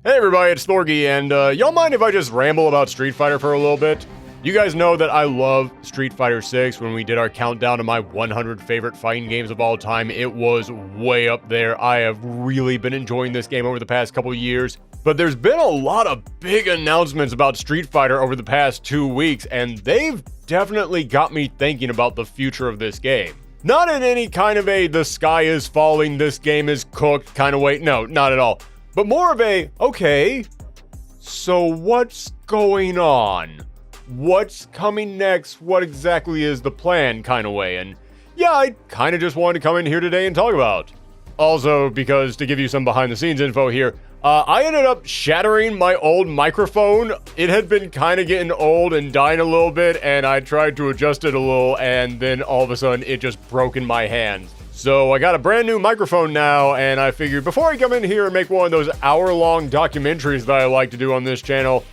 Hey everybody, it's Thorgi, and y'all mind if I just ramble about Street Fighter for a little bit? You guys know that I love Street Fighter 6. When we did our countdown to my 100 favorite fighting games of all time, it was way up there. I have really been enjoying this game over the past couple years. But there's been a lot of big announcements about Street Fighter over the past 2 weeks, and they've definitely got me thinking about the future of this game. Not in any kind of a the sky is falling, this game is cooked kind of way. No, not at all. But more of a, okay, so what's going on? What's coming next? What exactly is the plan kind of way? And yeah, I kind of just wanted to come in here today and talk about. Also, because to give you some behind the scenes info here, I ended up shattering my old microphone. It had been kind of getting old and dying a little bit, and I tried to adjust it a little, and then all of a sudden it just broke in my hands. So I got a brand new microphone now, and I figured before I come in here and make one of those hour-long documentaries that I like to do on this channel,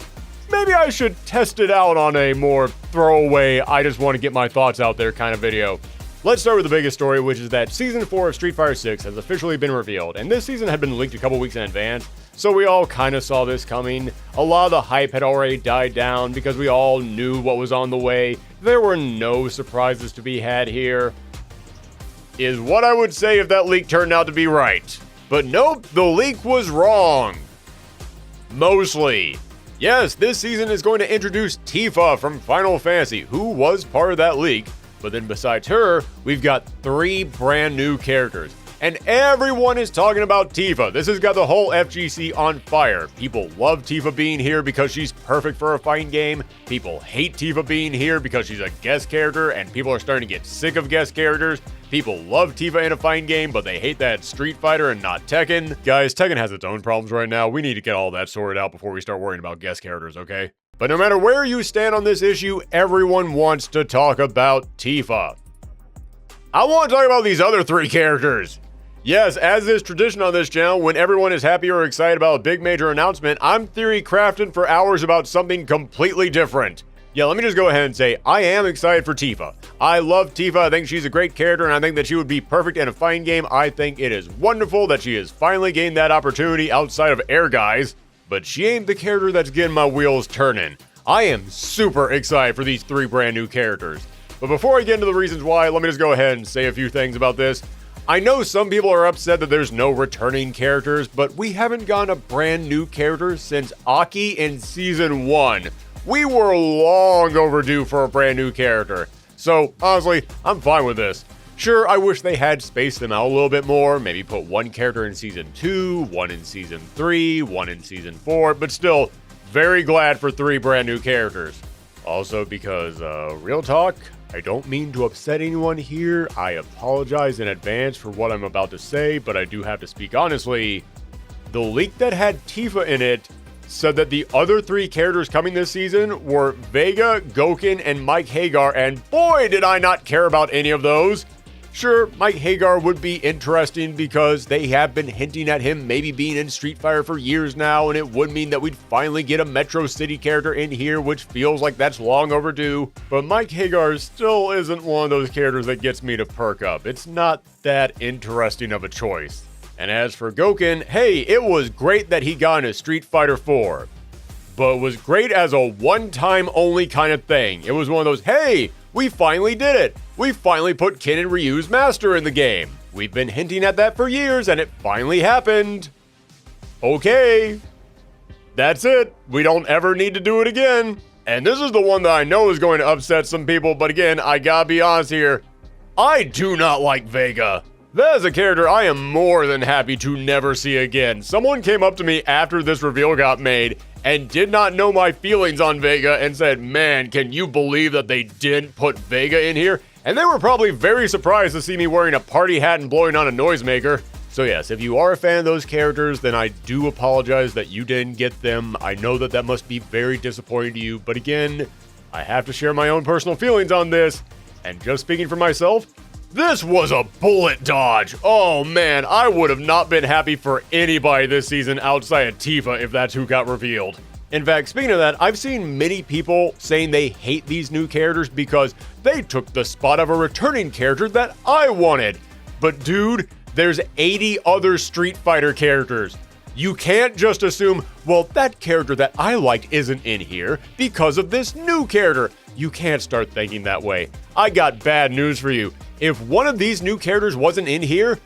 maybe I should test it out on a more throwaway, I just want to get my thoughts out there kind of video. Let's start with the biggest story, which is that Season 4 of Street Fighter 6 has officially been revealed, and this season had been leaked a couple weeks in advance, so we all kind of saw this coming. A lot of the hype had already died down because we all knew what was on the way. There were no surprises to be had here, is what I would say if that leak turned out to be right. But nope, the leak was wrong. Mostly. Yes, this season is going to introduce Tifa from Final Fantasy, who was part of that leak. But then besides her, we've got 3 brand new characters. And everyone is talking about Tifa. This has got the whole FGC on fire. People love Tifa being here because she's perfect for a fighting game. People hate Tifa being here because she's a guest character, and people are starting to get sick of guest characters. People love Tifa in a fighting game, but they hate that it's Street Fighter and not Tekken. Guys, Tekken has its own problems right now. We need to get all that sorted out before we start worrying about guest characters, okay? But no matter where you stand on this issue, everyone wants to talk about Tifa. I want to talk about these other 3 characters. Yes, as is tradition on this channel, when everyone is happy or excited about a big major announcement, I'm theory crafting for hours about something completely different. Yeah, let me just go ahead and say, I am excited for Tifa. I love Tifa, I think she's a great character, and I think that she would be perfect in a fighting game. I think it is wonderful that she has finally gained that opportunity outside of Air Guys, but she ain't the character that's getting my wheels turning. I am super excited for these 3 brand new characters. But before I get into the reasons why, let me just go ahead and say a few things about this. I know some people are upset that there's no returning characters, but we haven't gotten a brand new character since Aki in Season 1. We were long overdue for a brand new character. So, honestly, I'm fine with this. Sure, I wish they had spaced them out a little bit more, maybe put 1 character in Season 2, 1 in Season 3, 1 in Season 4, but still, very glad for 3 brand new characters. Also because, real talk, I don't mean to upset anyone here. I apologize in advance for what I'm about to say, but I do have to speak honestly. The leak that had Tifa in it said that the other 3 characters coming this season were Vega, Gouken, and Mike Hagar, and boy did I not care about any of those. Sure, Mike Hagar would be interesting because they have been hinting at him maybe being in Street Fighter for years now, and it would mean that we'd finally get a Metro City character in here, which feels like that's long overdue. But Mike Hagar still isn't one of those characters that gets me to perk up. It's not that interesting of a choice. And as for Gouken, hey, it was great that he got into Street Fighter 4. But it was great as a one-time only kind of thing. It was one of those, hey, we finally did it. We finally put Ken and Ryu's master in the game. We've been hinting at that for years, and it finally happened. Okay. That's it. We don't ever need to do it again. And this is the one that I know is going to upset some people, but again, I gotta be honest here. I do not like Vega. That is a character I am more than happy to never see again. Someone came up to me after this reveal got made and did not know my feelings on Vega and said, man, can you believe that they didn't put Vega in here? And they were probably very surprised to see me wearing a party hat and blowing on a noisemaker. So yes, if you are a fan of those characters, then I do apologize that you didn't get them. I know that that must be very disappointing to you, but again, I have to share my own personal feelings on this. And just speaking for myself, this was a bullet dodge. Oh man, I would have not been happy for anybody this season outside of Tifa if that's who got revealed. In fact, speaking of that, I've seen many people saying they hate these new characters because they took the spot of a returning character that I wanted. But dude, there's 80 other Street Fighter characters. You can't just assume, well, that character that I liked isn't in here because of this new character. You can't start thinking that way. I got bad news for you. If one of these new characters wasn't in here,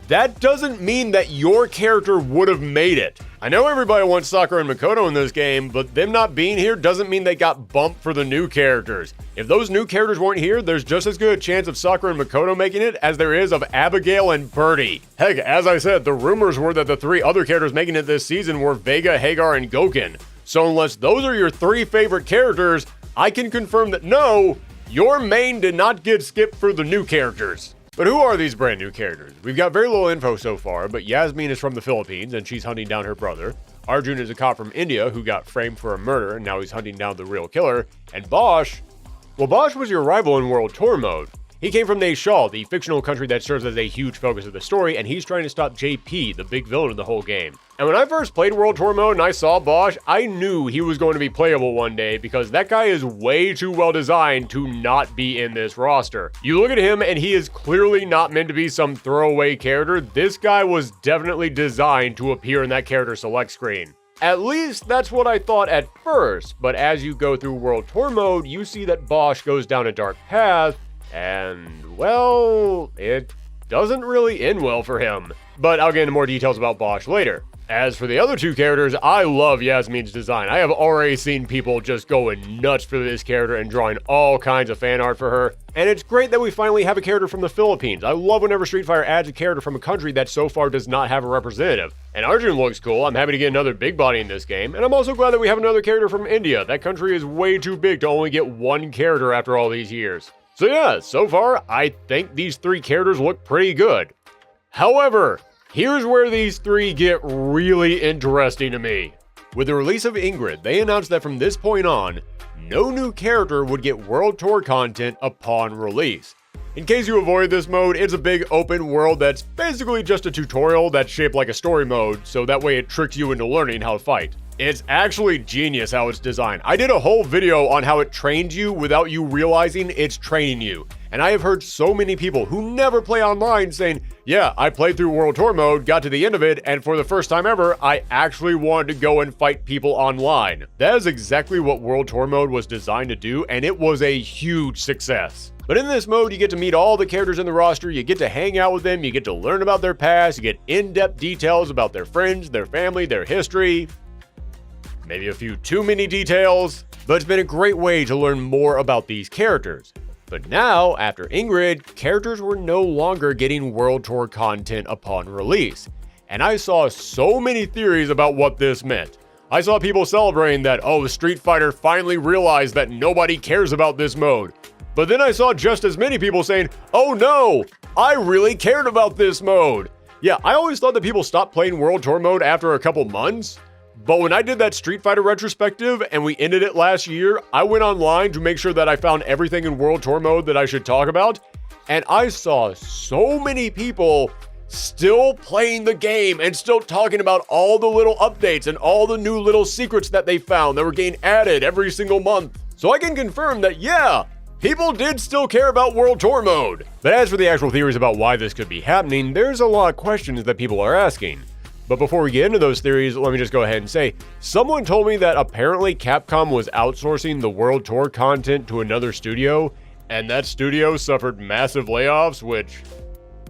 that doesn't mean that your character would have made it. I know everybody wants Sakura and Makoto in this game, but them not being here doesn't mean they got bumped for the new characters. If those new characters weren't here, there's just as good a chance of Sakura and Makoto making it as there is of Abigail and Birdie. Heck, as I said, the rumors were that the 3 other characters making it this season were Vega, Hagar, and Goken. So unless those are your 3 favorite characters, I can confirm that no, your main did not get skipped for the new characters. But who are these brand new characters? We've got very little info so far, but Yasmin is from the Philippines and she's hunting down her brother. Arjun is a cop from India who got framed for a murder and now he's hunting down the real killer. And Bosch, well, Bosch was your rival in World Tour mode. He came from Nashal, the fictional country that serves as a huge focus of the story, and he's trying to stop JP, the big villain of the whole game. And when I first played World Tour mode and I saw Bosch, I knew he was going to be playable one day because that guy is way too well designed to not be in this roster. You look at him and he is clearly not meant to be some throwaway character. This guy was definitely designed to appear in that character select screen. At least that's what I thought at first, but as you go through World Tour mode, you see that Bosch goes down a dark path, and, well, it doesn't really end well for him. But I'll get into more details about Bosch later. As for the other 2 characters, I love Yasmin's design. I have already seen people just going nuts for this character and drawing all kinds of fan art for her. And it's great that we finally have a character from the Philippines. I love whenever Street Fighter adds a character from a country that so far does not have a representative. And Arjun looks cool. I'm happy to get another big body in this game. And I'm also glad that we have another character from India. That country is way too big to only get 1 character after all these years. So yeah, so far, I think these 3 characters look pretty good. However, here's where these 3 get really interesting to me. With the release of Ingrid, they announced that from this point on, no new character would get World Tour content upon release. In case you avoid this mode, it's a big open world that's basically just a tutorial that's shaped like a story mode, so that way it tricks you into learning how to fight. It's actually genius how it's designed. I did a whole video on how it trains you without you realizing it's training you. And I have heard so many people who never play online saying, yeah, I played through World Tour mode, got to the end of it, and for the first time ever, I actually wanted to go and fight people online. That is exactly what World Tour mode was designed to do, and it was a huge success. But in this mode, you get to meet all the characters in the roster, you get to hang out with them, you get to learn about their past, you get in-depth details about their friends, their family, their history. Maybe a few too many details, but it's been a great way to learn more about these characters. But now, after Ingrid, characters were no longer getting World Tour content upon release. And I saw so many theories about what this meant. I saw people celebrating that, oh, Street Fighter finally realized that nobody cares about this mode. But then I saw just as many people saying, oh no, I really cared about this mode. Yeah, I always thought that people stopped playing World Tour mode after a couple months. But when I did that Street Fighter retrospective and we ended it last year, I went online to make sure that I found everything in World Tour mode that I should talk about. And I saw so many people still playing the game and still talking about all the little updates and all the new little secrets that they found that were getting added every single month. So I can confirm that, yeah, people did still care about World Tour mode. But as for the actual theories about why this could be happening, there's a lot of questions that people are asking. But before we get into those theories, let me just go ahead and say, someone told me that apparently Capcom was outsourcing the World Tour content to another studio, and that studio suffered massive layoffs, which,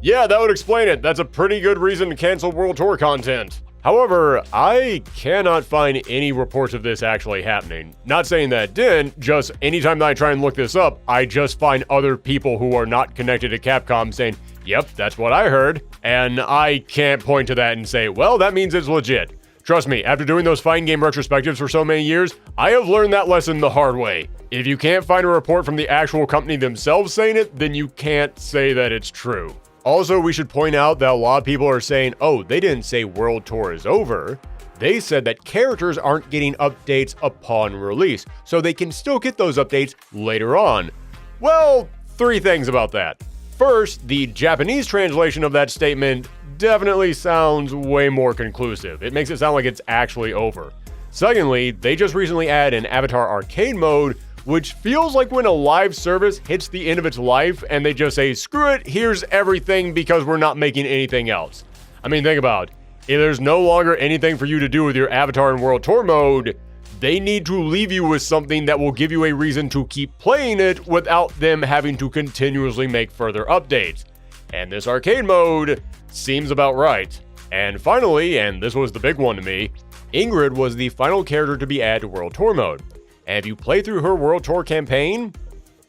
yeah, that would explain it. That's a pretty good reason to cancel World Tour content. However, I cannot find any reports of this actually happening. Not saying that it didn't, just anytime that I try and look this up, I just find other people who are not connected to Capcom saying, yep, that's what I heard. And I can't point to that and say, well, that means it's legit. Trust me, after doing those fighting game retrospectives for so many years, I have learned that lesson the hard way. If you can't find a report from the actual company themselves saying it, then you can't say that it's true. Also, we should point out that a lot of people are saying, oh, they didn't say World Tour is over. They said that characters aren't getting updates upon release, so they can still get those updates later on. Well, 3 things about that. First, the Japanese translation of that statement definitely sounds way more conclusive. It makes it sound like it's actually over. Secondly, they just recently added an Avatar arcade mode, which feels like when a live service hits the end of its life and they just say, screw it, here's everything because we're not making anything else. I mean, think about it. If there's no longer anything for you to do with your avatar in World Tour mode, they need to leave you with something that will give you a reason to keep playing it without them having to continuously make further updates. And this arcade mode seems about right. And finally, and this was the big one to me, Ingrid was the final character to be added to World Tour mode. And if you play through her World Tour campaign,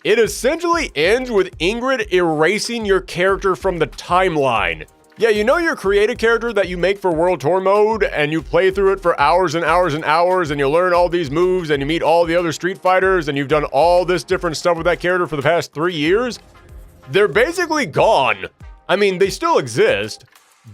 it essentially ends with Ingrid erasing your character from the timeline. Yeah, you know your creative character that you make for World Tour mode, and you play through it for hours and hours and hours, and you learn all these moves, and you meet all the other Street Fighters, and you've done all this different stuff with that character for the past 3 years? They're basically gone. I mean, they still exist,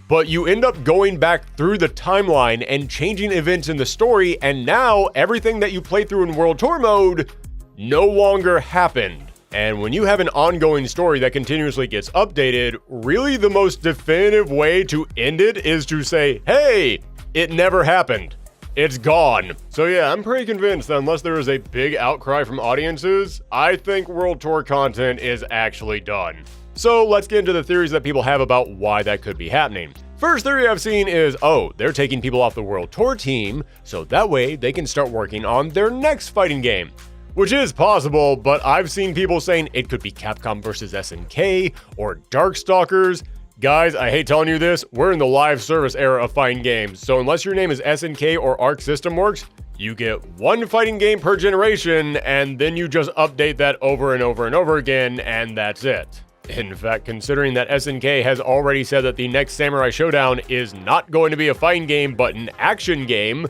but you end up going back through the timeline and changing events in the story, and now everything that you play through in World Tour mode no longer happened. And when you have an ongoing story that continuously gets updated, really the most definitive way to end it is to say, hey, it never happened. It's gone. So yeah, I'm pretty convinced that unless there is a big outcry from audiences, I think World Tour content is actually done. So let's get into the theories that people have about why that could be happening. First theory I've seen is, they're taking people off the World Tour team, so that way they can start working on their next fighting game. Which is possible, but I've seen people saying it could be Capcom vs SNK or Darkstalkers. Guys, I hate telling you this, we're in the live service era of fighting games, so unless your name is SNK or Arc System Works, you get one fighting game per generation, and then you just update that over and over and over again, and that's it. In fact, considering that SNK has already said that the next Samurai Showdown is not going to be a fighting game, but an action game,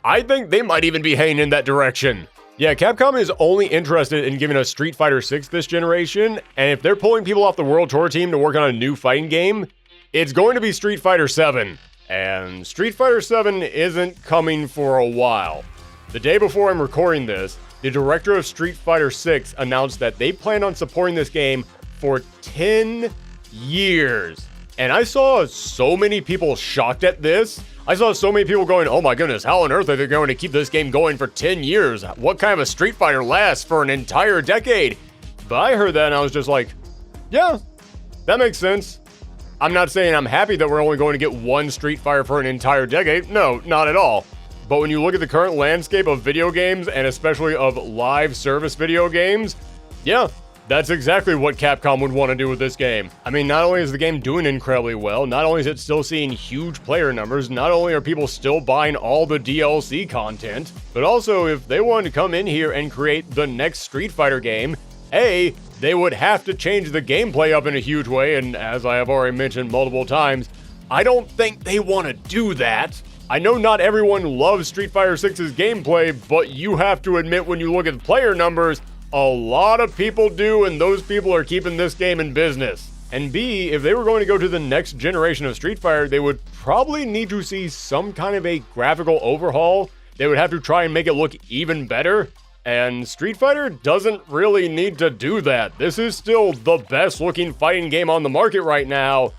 I think they might even be heading in that direction. Yeah, Capcom is only interested in giving us Street Fighter 6 this generation, and if they're pulling people off the World Tour team to work on a new fighting game, it's going to be Street Fighter 7. And Street Fighter 7 isn't coming for a while. The day before I'm recording this, the director of Street Fighter 6 announced that they plan on supporting this game for 10 years. And I saw so many people shocked at this. I saw so many people going, oh my goodness, how on earth are they going to keep this game going for 10 years? What kind of a Street Fighter lasts for an entire decade? But I heard that and I was just like, yeah, that makes sense. I'm not saying I'm happy that we're only going to get one Street Fighter for an entire decade. No, not at all. But when you look at the current landscape of video games, and especially of live service video games, yeah, that's exactly what Capcom would want to do with this game. I mean, not only is the game doing incredibly well, not only is it still seeing huge player numbers, not only are people still buying all the DLC content, but also if they wanted to come in here and create the next Street Fighter game, A, they would have to change the gameplay up in a huge way, and as I have already mentioned multiple times, I don't think they want to do that. I know not everyone loves Street Fighter 6's gameplay, but you have to admit when you look at the player numbers, a lot of people do, and those people are keeping this game in business. And B, if they were going to go to the next generation of Street Fighter, they would probably need to see some kind of a graphical overhaul. They would have to try and make it look even better. And Street Fighter doesn't really need to do that. This is still the best looking fighting game on the market right now.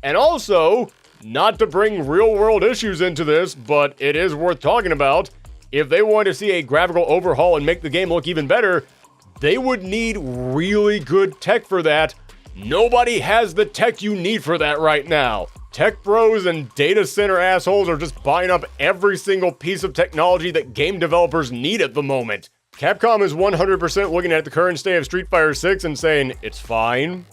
And also, not to bring real world issues into this, but it is worth talking about, if they want to see a graphical overhaul and make the game look even better, they would need really good tech for that. Nobody has the tech you need for that right now. Tech bros and data center assholes are just buying up every single piece of technology that game developers need at the moment. Capcom is 100% looking at the current state of Street Fighter 6 and saying, it's fine.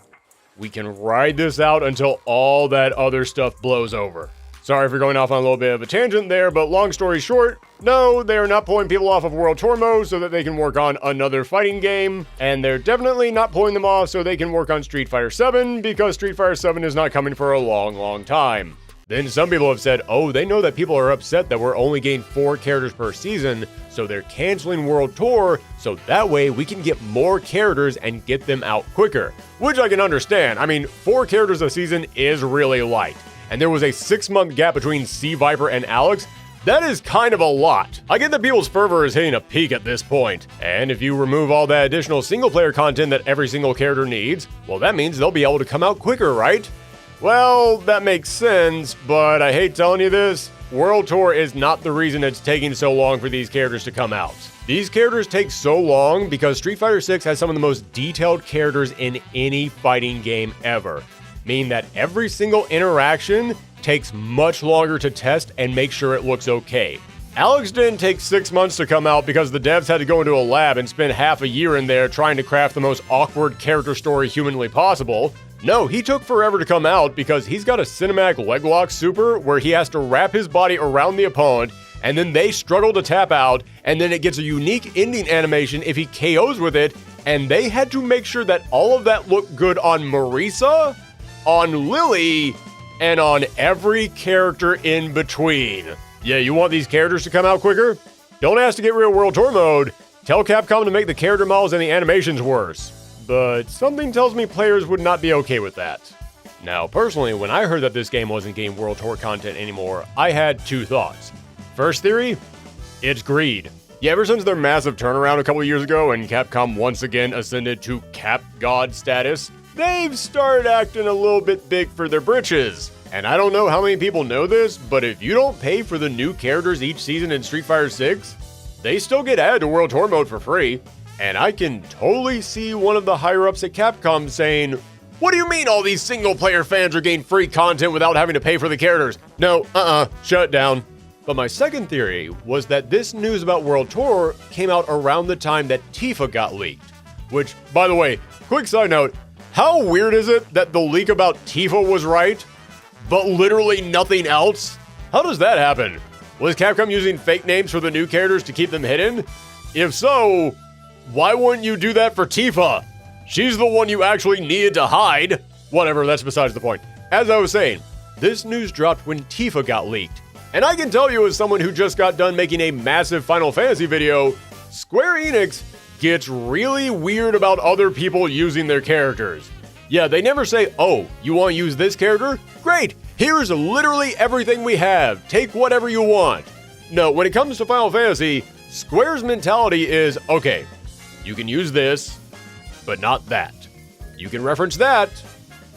We can ride this out until all that other stuff blows over. Sorry for going off on a little bit of a tangent there, but long story short, no, they are not pulling people off of World Tour mode so that they can work on another fighting game, and they're definitely not pulling them off so they can work on Street Fighter 7, because Street Fighter 7 is not coming for a long, long time. Then some people have said, they know that people are upset that we're only getting 4 characters per season, so they're canceling World Tour, so that way we can get more characters and get them out quicker. Which I can understand. I mean, 4 characters a season is really light. And there was a 6-month gap between C. Viper and Alex. That is kind of a lot. I get that people's fervor is hitting a peak at this point. And if you remove all that additional single-player content that every single character needs, well, that means they'll be able to come out quicker, right? Well, that makes sense, but I hate telling you this, World Tour is not the reason it's taking so long for these characters to come out. These characters take so long because Street Fighter 6 has some of the most detailed characters in any fighting game ever. Meaning that every single interaction takes much longer to test and make sure it looks okay. Alex didn't take 6 months to come out because the devs had to go into a lab and spend half a year in there trying to craft the most awkward character story humanly possible. No, he took forever to come out because he's got a cinematic leg lock super where he has to wrap his body around the opponent and then they struggle to tap out, and then it gets a unique ending animation if he KOs with it, and they had to make sure that all of that looked good on Marisa, on Lily, and on every character in between. Yeah, you want these characters to come out quicker? Don't ask to get Real World Tour mode. Tell Capcom to make the character models and the animations worse. But something tells me players would not be okay with that. Now, personally, when I heard that this game wasn't getting World Tour content anymore, I had two thoughts. First theory, it's greed. Yeah, ever since their massive turnaround a couple years ago and Capcom once again ascended to Cap God status, they've started acting a little bit big for their britches. And I don't know how many people know this, but if you don't pay for the new characters each season in Street Fighter 6, they still get added to World Tour mode for free. And I can totally see one of the higher-ups at Capcom saying, "What do you mean all these single-player fans are getting free content without having to pay for the characters? No, shut it down." But my second theory was that this news about World Tour came out around the time that Tifa got leaked. Which, by the way, quick side note, how weird is it that the leak about Tifa was right, but literally nothing else? How does that happen? Was Capcom using fake names for the new characters to keep them hidden? If so, why wouldn't you do that for Tifa? She's the one you actually needed to hide. Whatever, that's besides the point. As I was saying, this news dropped when Tifa got leaked. And I can tell you as someone who just got done making a massive Final Fantasy video, Square Enix gets really weird about other people using their characters. Yeah, they never say, "Oh, you want to use this character? Great, here's literally everything we have. Take whatever you want." No, when it comes to Final Fantasy, Square's mentality is, okay, you can use this, but not that. You can reference that,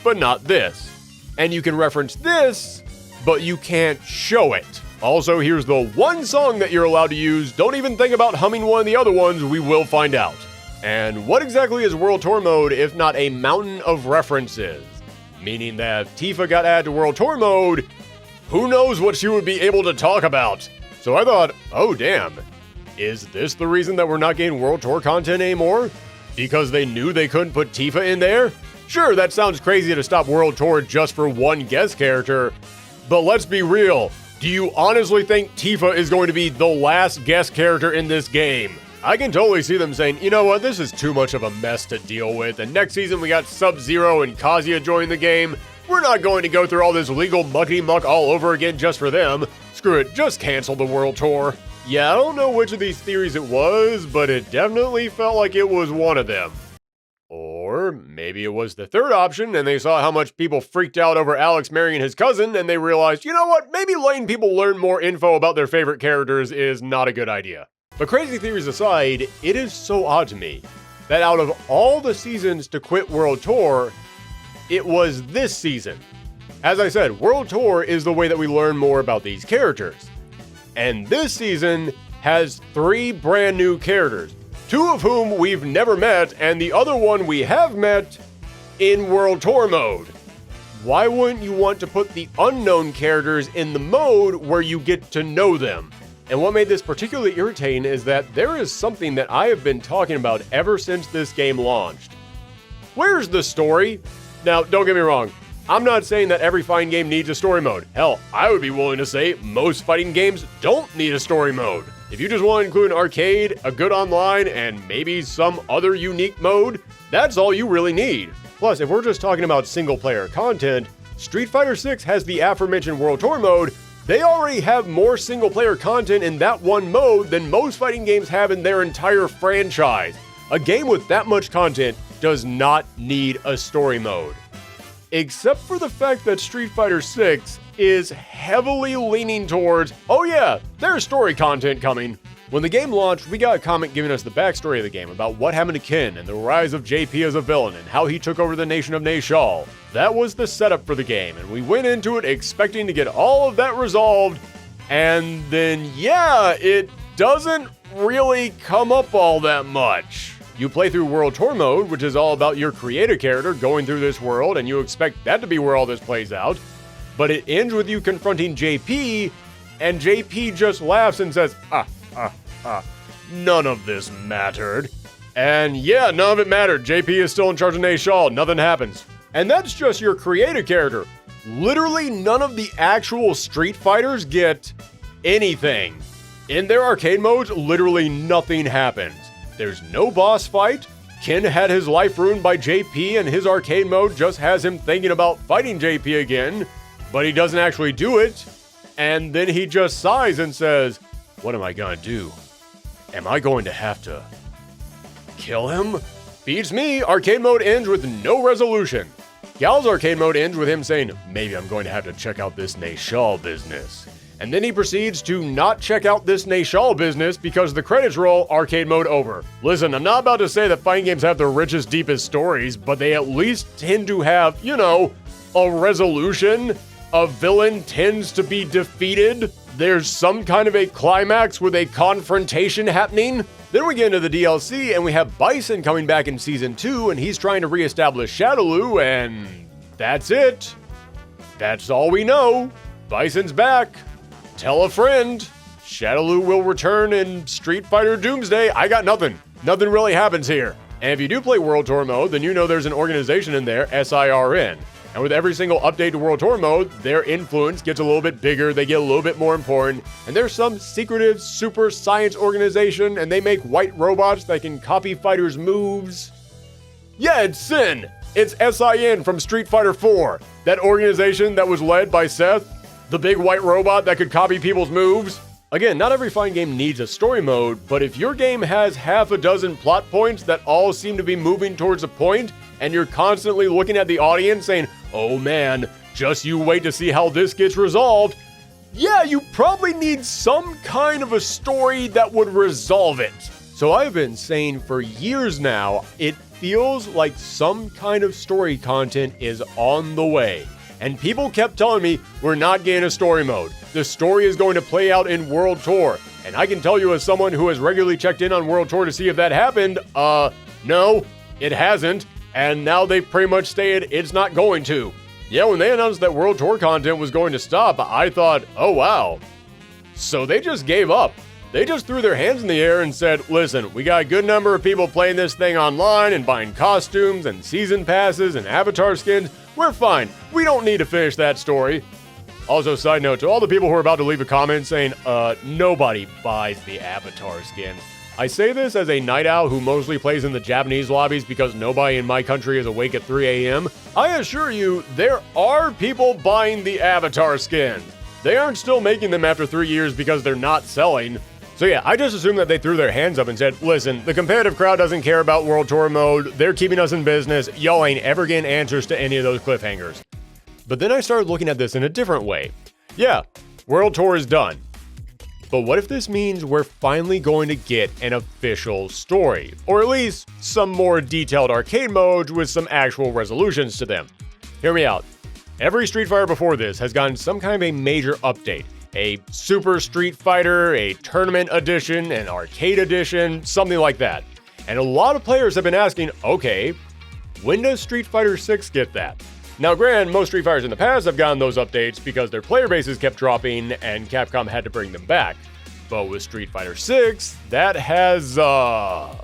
but not this. And you can reference this, but you can't show it. Also, here's the one song that you're allowed to use. Don't even think about humming one of the other ones, we will find out. And what exactly is World Tour mode if not a mountain of references? Meaning that if Tifa got added to World Tour mode, who knows what she would be able to talk about? So I thought, oh damn, is this the reason that we're not getting World Tour content anymore? Because they knew they couldn't put Tifa in there? Sure, that sounds crazy to stop World Tour just for one guest character, but let's be real. Do you honestly think Tifa is going to be the last guest character in this game? I can totally see them saying, you know what, this is too much of a mess to deal with, and next season we got Sub-Zero and Kazuya joining the game. We're not going to go through all this legal muckety-muck all over again just for them. Screw it, just cancel the World Tour. Yeah, I don't know which of these theories it was, but it definitely felt like it was one of them. Or maybe it was the third option, and they saw how much people freaked out over Alex marrying his cousin, and they realized, you know what, maybe letting people learn more info about their favorite characters is not a good idea. But crazy theories aside, it is so odd to me that out of all the seasons to quit World Tour, it was this season. As I said, World Tour is the way that we learn more about these characters. And this season has 3 brand new characters. 2 of whom we've never met, and the other one we have met in World Tour mode. Why wouldn't you want to put the unknown characters in the mode where you get to know them? And what made this particularly irritating is that there is something that I have been talking about ever since this game launched. Where's the story? Now, don't get me wrong. I'm not saying that every fighting game needs a story mode. Hell, I would be willing to say most fighting games don't need a story mode. If you just want to include an arcade, a good online, and maybe some other unique mode, that's all you really need. Plus, if we're just talking about single-player content, Street Fighter 6 has the aforementioned World Tour mode. They already have more single-player content in that one mode than most fighting games have in their entire franchise. A game with that much content does not need a story mode. Except for the fact that Street Fighter 6 is heavily leaning towards, oh yeah, there's story content coming. When the game launched, we got a comment giving us the backstory of the game about what happened to Ken and the rise of JP as a villain and how he took over the nation of Nashal. That was the setup for the game, and we went into it expecting to get all of that resolved, and then yeah, it doesn't really come up all that much. You play through World Tour mode, which is all about your creator character going through this world, and you expect that to be where all this plays out. but it ends with you confronting JP, and JP just laughs and says, none of this mattered. And yeah, none of it mattered. JP is still in charge of Nate Shaw. Nothing happens. And that's just your creative character. Literally none of the actual Street Fighters get anything. In their arcade modes, literally nothing happens. There's no boss fight. Ken had his life ruined by JP, and his arcade mode just has him thinking about fighting JP again, but he doesn't actually do it. And then he just sighs and says, what am I gonna do? Am I going to have to kill him? Beats me, arcade mode ends with no resolution. Gal's arcade mode ends with him saying, maybe I'm going to have to check out this Nashal business. And then he proceeds to not check out this Nashal business because the credits roll, arcade mode over. Listen, I'm not about to say that fighting games have the richest, deepest stories, but they at least tend to have, a resolution. A villain tends to be defeated. There's some kind of a climax with a confrontation happening. Then we get into the DLC and we have Bison coming back in Season 2 and he's trying to reestablish Shadaloo, and that's it. That's all we know. Bison's back. Tell a friend. Shadaloo will return in Street Fighter Doomsday. I got nothing. Nothing really happens here. And if you do play World Tour mode, then you know there's an organization in there, SIRN. And with every single update to World Tour mode, their influence gets a little bit bigger, they get a little bit more important, and there's some secretive super science organization, and they make white robots that can copy fighters' moves. Yeah, it's Sin! It's SIN from Street Fighter 4, that organization that was led by Seth, the big white robot that could copy people's moves. Again, not every fighting game needs a story mode, but if your game has half a dozen plot points that all seem to be moving towards a point, and you're constantly looking at the audience saying, oh man, just you wait to see how this gets resolved, yeah, you probably need some kind of a story that would resolve it. So I've been saying for years now, it feels like some kind of story content is on the way. And people kept telling me, we're not getting a story mode. The story is going to play out in World Tour. And I can tell you as someone who has regularly checked in on World Tour to see if that happened, no, it hasn't. And now they've pretty much stated it's not going to. Yeah, when they announced that World Tour content was going to stop, I thought, oh wow. So they just gave up. They just threw their hands in the air and said, listen, we got a good number of people playing this thing online and buying costumes and season passes and avatar skins. We're fine. We don't need to finish that story. Also, side note, to all the people who are about to leave a comment saying, nobody buys the avatar skin. I say this as a night owl who mostly plays in the Japanese lobbies because nobody in my country is awake at 3 a.m. I assure you, there are people buying the avatar skins. They aren't still making them after 3 years because they're not selling. So yeah, I just assumed that they threw their hands up and said, listen, the competitive crowd doesn't care about World Tour mode, they're keeping us in business, y'all ain't ever getting answers to any of those cliffhangers. But then I started looking at this in a different way. Yeah, World Tour is done. But what if this means we're finally going to get an official story? Or at least some more detailed arcade modes with some actual resolutions to them. Hear me out. Every Street Fighter before this has gotten some kind of a major update. A Super Street Fighter, a Tournament Edition, an Arcade Edition, something like that. And a lot of players have been asking, okay, when does Street Fighter 6 get that? Now granted, most Street Fighters in the past have gotten those updates because their player bases kept dropping and Capcom had to bring them back. But with Street Fighter 6, that has, not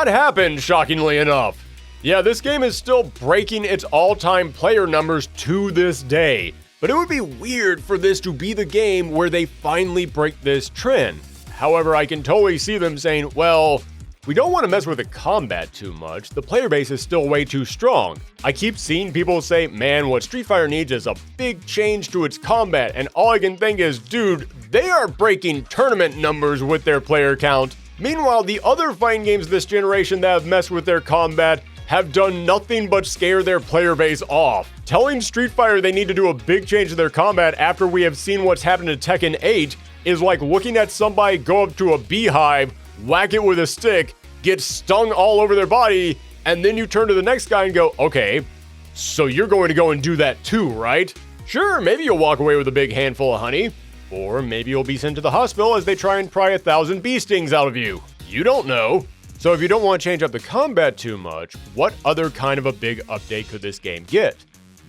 happened, shockingly enough. Yeah, this game is still breaking its all-time player numbers to this day. But it would be weird for this to be the game where they finally break this trend. However, I can totally see them saying, well, we don't want to mess with the combat too much. The player base is still way too strong. I keep seeing people say, man, what Street Fighter needs is a big change to its combat. And all I can think is, dude, they are breaking tournament numbers with their player count. Meanwhile, the other fighting games this generation that have messed with their combat have done nothing but scare their player base off. Telling Street Fighter they need to do a big change to their combat after we have seen what's happened to Tekken 8 is like looking at somebody go up to a beehive, whack it with a stick, get stung all over their body, and then you turn to the next guy and go, okay, so you're going to go and do that too, right? Sure, maybe you'll walk away with a big handful of honey, or maybe you'll be sent to the hospital as they try and pry 1,000 bee stings out of you. You don't know. So if you don't want to change up the combat too much, what other kind of a big update could this game get?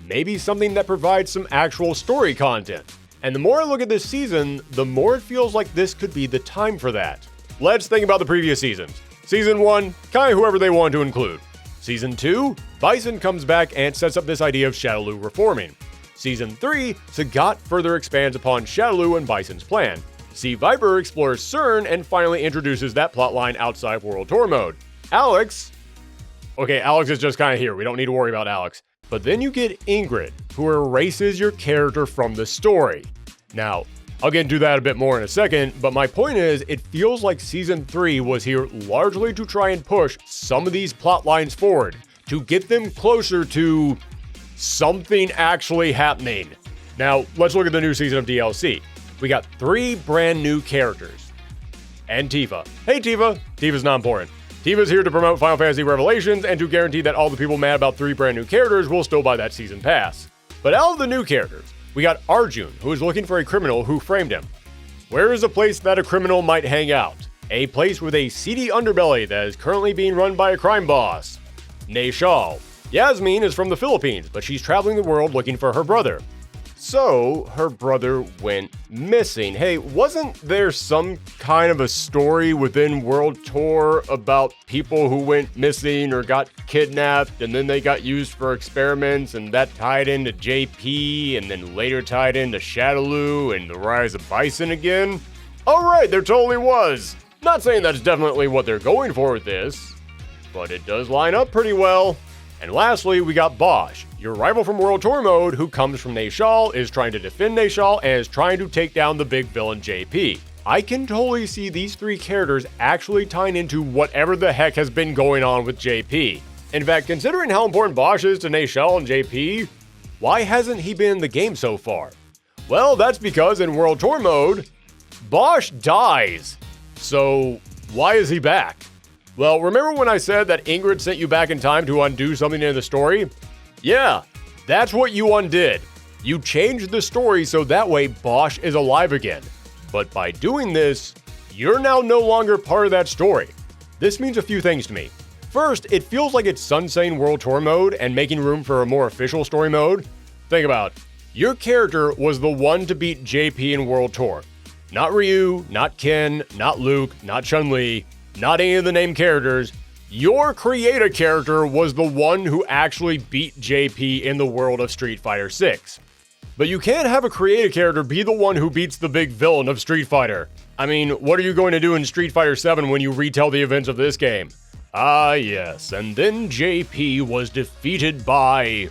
maybe something that provides some actual story content. And the more I look at this season, the more it feels like this could be the time for that. Let's think about the previous seasons. Season 1, kinda whoever they want to include. Season 2, Bison comes back and sets up this idea of Shadaloo reforming. Season 3, Sagat further expands upon Shadaloo and Bison's plan. Sea Viper explores CERN and finally introduces that plotline outside World Tour mode. Alex is just kinda here, we don't need to worry about Alex. But then you get Ingrid, who erases your character from the story. Now, I'll get into that a bit more in a second, but my point is, it feels like Season 3 was here largely to try and push some of these plot lines forward, to get them closer to something actually happening. Now, let's look at the new season of DLC. We got 3 brand new characters. And Tifa. Hey Tifa! Tifa's not important. Tifa's here to promote Final Fantasy Revelations and to guarantee that all the people mad about 3 brand new characters will still buy that season pass. But out of the new characters, we got Arjun, who is looking for a criminal who framed him. Where is a place that a criminal might hang out? A place with a seedy underbelly that is currently being run by a crime boss. Nashal. Yasmin is from the Philippines, but she's traveling the world looking for her brother. So, her brother went missing. Hey, wasn't there some kind of a story within World Tour about people who went missing or got kidnapped and then they got used for experiments and that tied into JP and then later tied into Shadaloo and the rise of Bison again? Alright, there totally was. Not saying that's definitely what they're going for with this, but it does line up pretty well. And lastly, we got Bosch, your rival from World Tour mode who comes from Nashal, is trying to defend Nashal, and is trying to take down the big villain JP. I can totally see these 3 characters actually tying into whatever the heck has been going on with JP. In fact, considering how important Bosch is to Nashal and JP, why hasn't he been in the game so far? Well, that's because in World Tour mode, Bosch dies. So, why is he back? Well, remember when I said that Ingrid sent you back in time to undo something in the story? Yeah, that's what you undid. You changed the story so that way Bosch is alive again. But by doing this, you're now no longer part of that story. This means a few things to me. First, it feels like it's sunsetting World Tour mode and making room for a more official story mode. Think about it. Your character was the one to beat JP in World Tour. Not Ryu, not Ken, not Luke, not Chun-Li, not any of the named characters. Your creator character was the one who actually beat JP in the world of Street Fighter 6. But you can't have a creator character be the one who beats the big villain of Street Fighter. I mean, what are you going to do in Street Fighter 7 when you retell the events of this game? Ah yes, and then JP was defeated by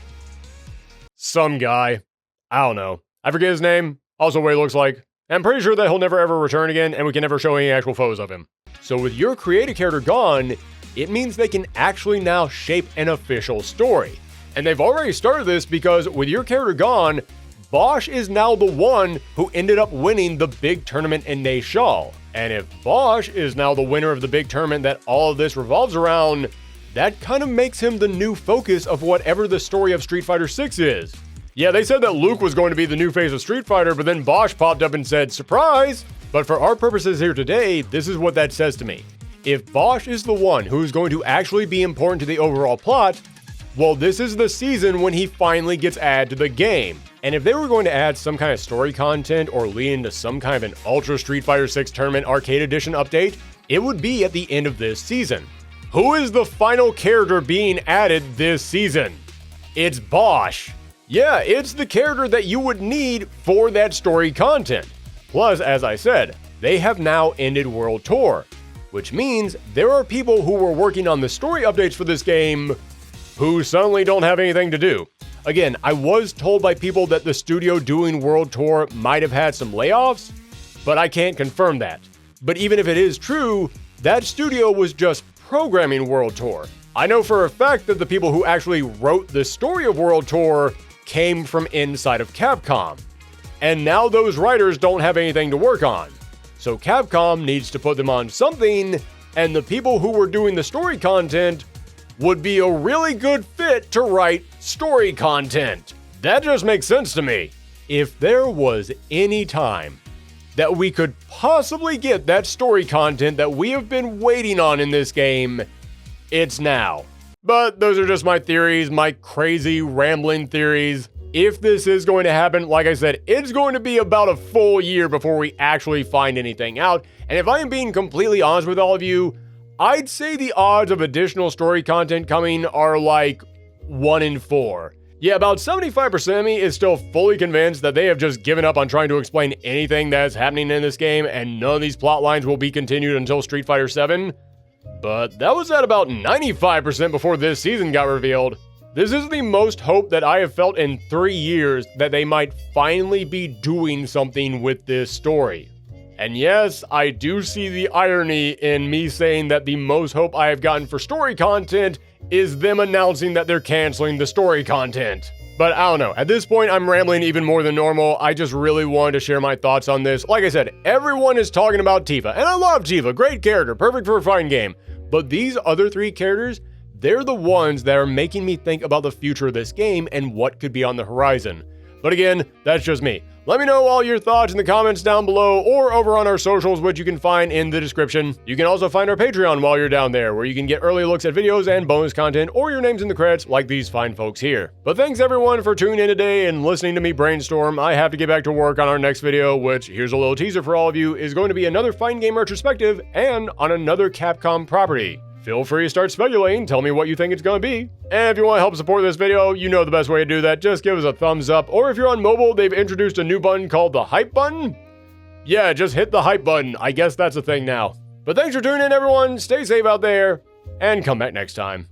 some guy. I don't know. I forget his name, also what he looks like. I'm pretty sure that he'll never ever return again, and we can never show any actual photos of him. So with your creative character gone, it means they can actually now shape an official story. And they've already started this because with your character gone, Bosch is now the one who ended up winning the big tournament in Nashal. And if Bosch is now the winner of the big tournament that all of this revolves around, that kind of makes him the new focus of whatever the story of Street Fighter 6 is. Yeah, they said that Luke was going to be the new face of Street Fighter, but then Bosch popped up and said, surprise! But for our purposes here today, this is what that says to me. If Bosch is the one who's going to actually be important to the overall plot, well, this is the season when he finally gets added to the game. And if they were going to add some kind of story content or lead into some kind of an Ultra Street Fighter 6 Tournament Arcade Edition update, it would be at the end of this season. Who is the final character being added this season? It's Bosch. Yeah, it's the character that you would need for that story content. Plus, as I said, they have now ended World Tour, which means there are people who were working on the story updates for this game who suddenly don't have anything to do. Again, I was told by people that the studio doing World Tour might have had some layoffs, but I can't confirm that. But even if it is true, that studio was just programming World Tour. I know for a fact that the people who actually wrote the story of World Tour came from inside of Capcom. And now those writers don't have anything to work on. So Capcom needs to put them on something, and the people who were doing the story content would be a really good fit to write story content. That just makes sense to me. If there was any time that we could possibly get that story content that we have been waiting on in this game, it's now. But those are just my theories, my crazy rambling theories. If this is going to happen, like I said, it's going to be about a full year before we actually find anything out. And if I am being completely honest with all of you, I'd say the odds of additional story content coming are like 1 in 4. Yeah, about 75% of me is still fully convinced that they have just given up on trying to explain anything that's happening in this game, and none of these plot lines will be continued until Street Fighter 7. But that was at about 95% before this season got revealed. This is the most hope that I have felt in 3 years that they might finally be doing something with this story. And yes, I do see the irony in me saying that the most hope I have gotten for story content is them announcing that they're canceling the story content. But I don't know, at this point I'm rambling even more than normal. I just really wanted to share my thoughts on this. Like I said, everyone is talking about Tifa, and I love Tifa, great character, perfect for a fighting game. But these other 3 characters, they're the ones that are making me think about the future of this game and what could be on the horizon. But again, that's just me. Let me know all your thoughts in the comments down below or over on our socials, which you can find in the description. You can also find our Patreon while you're down there, where you can get early looks at videos and bonus content or your names in the credits like these fine folks here. But thanks everyone for tuning in today and listening to me brainstorm. I have to get back to work on our next video, which, here's a little teaser for all of you, is going to be another fighting game retrospective and on another Capcom property. Feel free to start speculating, tell me what you think it's going to be. And if you want to help support this video, you know the best way to do that, just give us a thumbs up. Or if you're on mobile, they've introduced a new button called the hype button. Yeah, just hit the hype button. I guess that's a thing now. But thanks for tuning in, everyone. Stay safe out there, and come back next time.